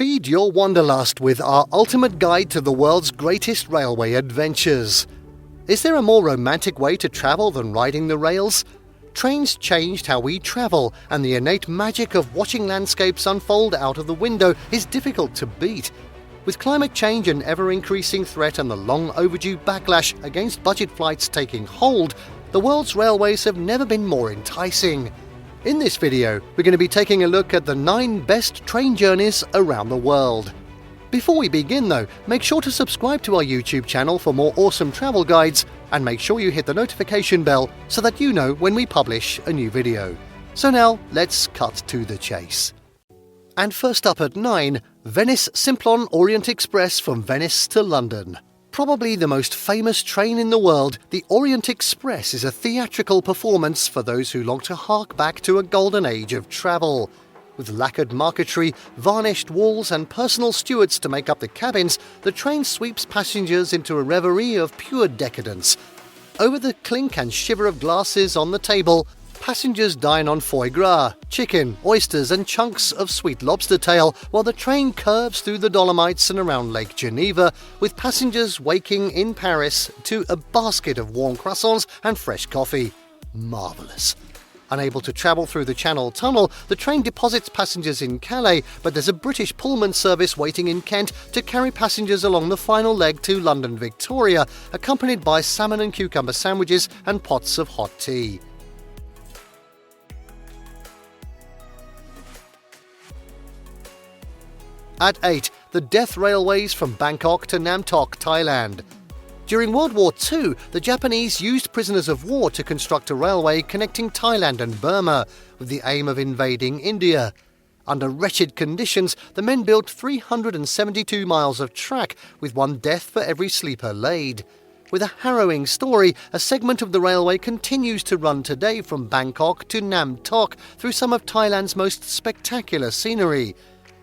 Feed your wanderlust with our ultimate guide to the world's greatest railway adventures. Is there a more romantic way to travel than riding the rails? Trains changed how we travel, and the innate magic of watching landscapes unfold out of the window is difficult to beat. With climate change an ever-increasing threat and the long-overdue backlash against budget flights taking hold, the world's railways have never been more enticing. In this video, we're going to be taking a look at the 9 best train journeys around the world. Before we begin though, make sure to subscribe to our YouTube channel for more awesome travel guides, and make sure you hit the notification bell so that you know when we publish a new video. So now, let's cut to the chase. And first up at 9, Venice Simplon-Orient-Express from Venice to London. Probably the most famous train in the world, the Orient Express is a theatrical performance for those who long to hark back to a golden age of travel. With lacquered marquetry, varnished walls and personal stewards to make up the cabins, the train sweeps passengers into a reverie of pure decadence. Over the clink and shiver of glasses on the table, passengers dine on foie gras, chicken, oysters and chunks of sweet lobster tail while the train curves through the Dolomites and around Lake Geneva, with passengers waking in Paris to a basket of warm croissants and fresh coffee. Marvellous. Unable to travel through the Channel Tunnel, the train deposits passengers in Calais, but there's a British Pullman service waiting in Kent to carry passengers along the final leg to London Victoria, accompanied by salmon and cucumber sandwiches and pots of hot tea. At 8, the Death Railways from Bangkok to Nam Tok, Thailand. During World War II, the Japanese used prisoners of war to construct a railway connecting Thailand and Burma, with the aim of invading India. Under wretched conditions, the men built 372 miles of track, with 1 death for every sleeper laid. With a harrowing story, a segment of the railway continues to run today from Bangkok to Nam Tok through some of Thailand's most spectacular scenery.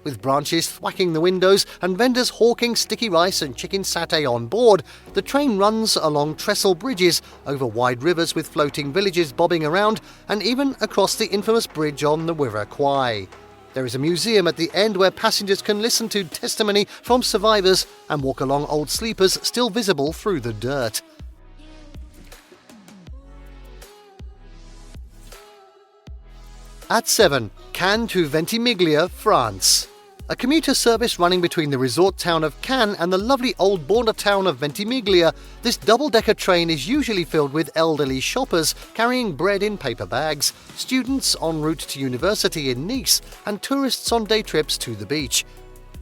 With branches thwacking the windows and vendors hawking sticky rice and chicken satay on board, the train runs along trestle bridges, over wide rivers with floating villages bobbing around, and even across the infamous bridge on the River Kwai. There is a museum at the end where passengers can listen to testimony from survivors and walk along old sleepers still visible through the dirt. At 7, Cannes to Ventimiglia, France. A commuter service running between the resort town of Cannes and the lovely old border town of Ventimiglia, this double-decker train is usually filled with elderly shoppers carrying bread in paper bags, students en route to university in Nice, and tourists on day trips to the beach.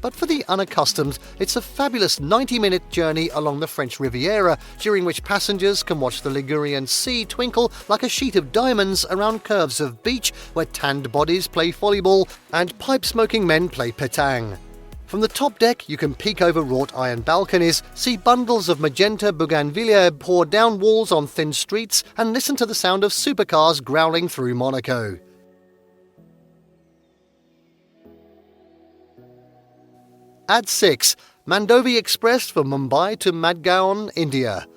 But for the unaccustomed, it's a fabulous 90-minute journey along the French Riviera, during which passengers can watch the Ligurian Sea twinkle like a sheet of diamonds around curves of beach where tanned bodies play volleyball and pipe-smoking men play pétanque. From the top deck, you can peek over wrought iron balconies, see bundles of magenta bougainvillea pour down walls on thin streets, and listen to the sound of supercars growling through Monaco. At 6, Mandovi Express from Mumbai to Madgaon, India.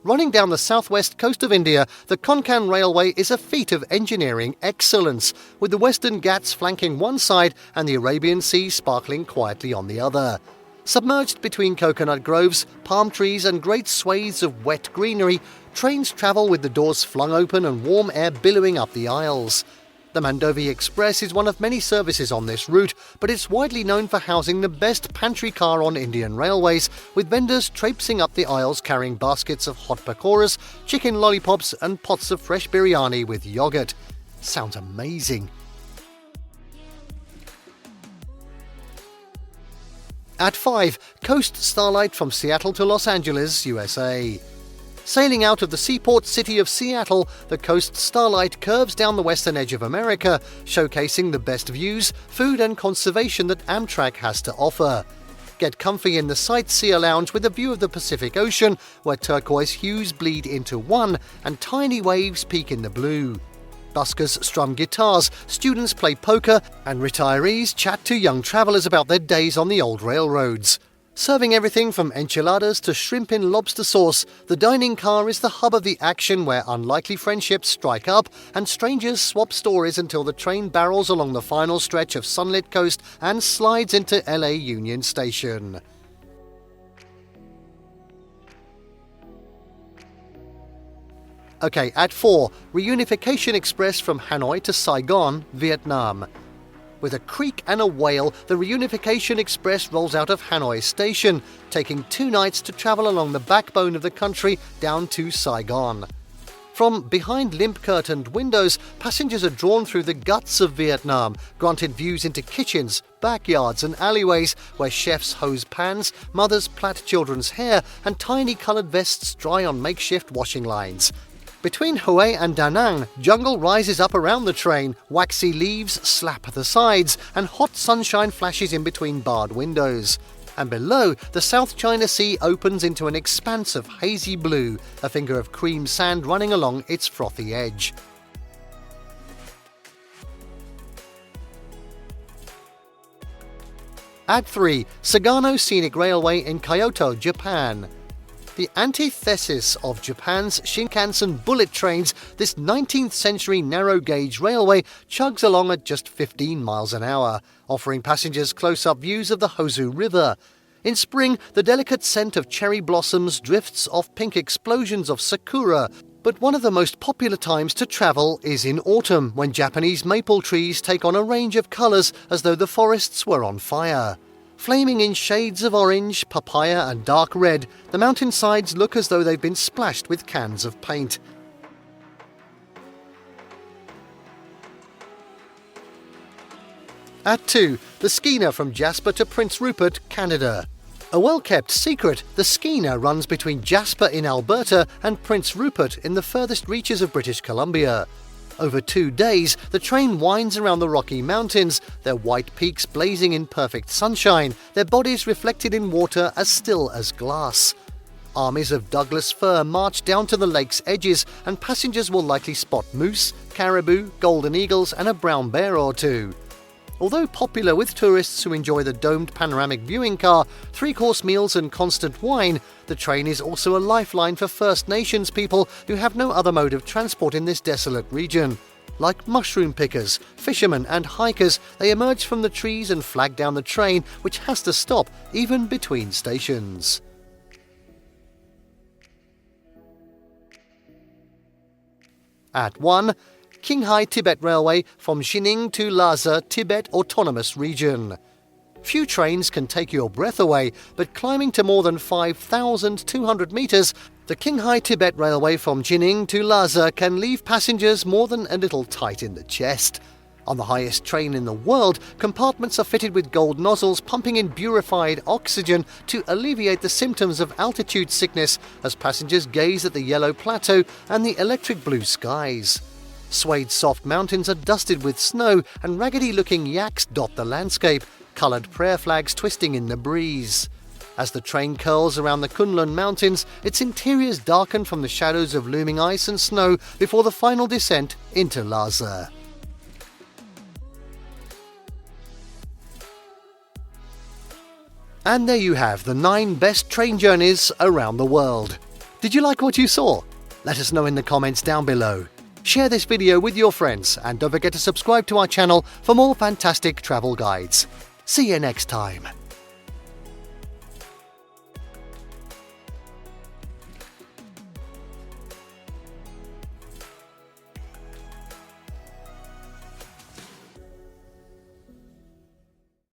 Running down the southwest coast of India, the Konkan Railway is a feat of engineering excellence, with the Western Ghats flanking one side and the Arabian Sea sparkling quietly on the other. Submerged between coconut groves, palm trees and great swathes of wet greenery, trains travel with the doors flung open and warm air billowing up the aisles. The Mandovi Express is one of many services on this route, but it's widely known for housing the best pantry car on Indian railways, with vendors traipsing up the aisles carrying baskets of hot pakoras, chicken lollipops and pots of fresh biryani with yogurt. Sounds amazing. At 5, Coast Starlight from Seattle to Los Angeles, USA. Sailing out of the seaport city of Seattle, the Coast Starlight curves down the western edge of America, showcasing the best views, food and conservation that Amtrak has to offer. Get comfy in the Sightseer Lounge with a view of the Pacific Ocean, where turquoise hues bleed into one and tiny waves peak in the blue. Buskers strum guitars, students play poker, and retirees chat to young travellers about their days on the old railroads. Serving everything from enchiladas to shrimp in lobster sauce, the dining car is the hub of the action where unlikely friendships strike up and strangers swap stories until the train barrels along the final stretch of sunlit coast and slides into LA Union Station. Okay, at 4, Reunification Express from Hanoi to Saigon, Vietnam. With a creak and a wail, the Reunification Express rolls out of Hanoi Station, taking 2 nights to travel along the backbone of the country down to Saigon. From behind limp-curtained windows, passengers are drawn through the guts of Vietnam, granted views into kitchens, backyards and alleyways where chefs hose pans, mothers plait children's hair, and tiny coloured vests dry on makeshift washing lines. Between Hue and Da Nang, jungle rises up around the train, waxy leaves slap the sides, and hot sunshine flashes in between barred windows. And below, the South China Sea opens into an expanse of hazy blue, a finger of cream sand running along its frothy edge. At 3, Sagano Scenic Railway in Kyoto, Japan. The antithesis of Japan's Shinkansen bullet trains, this 19th century narrow-gauge railway chugs along at just 15 miles an hour, offering passengers close-up views of the Hosu River. In spring, the delicate scent of cherry blossoms drifts off pink explosions of sakura, but one of the most popular times to travel is in autumn, when Japanese maple trees take on a range of colours as though the forests were on fire. Flaming in shades of orange, papaya and dark red, the mountainsides look as though they've been splashed with cans of paint. At 2, the Skeena from Jasper to Prince Rupert, Canada. A well-kept secret, the Skeena runs between Jasper in Alberta and Prince Rupert in the furthest reaches of British Columbia. Over 2 days, the train winds around the Rocky Mountains, their white peaks blazing in perfect sunshine, their bodies reflected in water as still as glass. Armies of Douglas fir march down to the lake's edges, and passengers will likely spot moose, caribou, golden eagles, and a brown bear or two. Although popular with tourists who enjoy the domed panoramic viewing car, 3-course meals and constant wine, the train is also a lifeline for First Nations people who have no other mode of transport in this desolate region. Like mushroom pickers, fishermen and hikers, they emerge from the trees and flag down the train, which has to stop even between stations. At 1, Qinghai-Tibet Railway from Xining to Lhasa, Tibet Autonomous Region. Few trains can take your breath away, but climbing to more than 5,200 metres, the Qinghai-Tibet Railway from Xining to Lhasa can leave passengers more than a little tight in the chest. On the highest train in the world, compartments are fitted with gold nozzles pumping in purified oxygen to alleviate the symptoms of altitude sickness as passengers gaze at the yellow plateau and the electric blue skies. Swayed soft mountains are dusted with snow, and raggedy-looking yaks dot the landscape, coloured prayer flags twisting in the breeze. As the train curls around the Kunlun Mountains, its interiors darken from the shadows of looming ice and snow before the final descent into Lhasa. And there you have the 9 best train journeys around the world. Did you like what you saw? Let us know in the comments down below. Share this video with your friends and don't forget to subscribe to our channel for more fantastic travel guides. See you next time.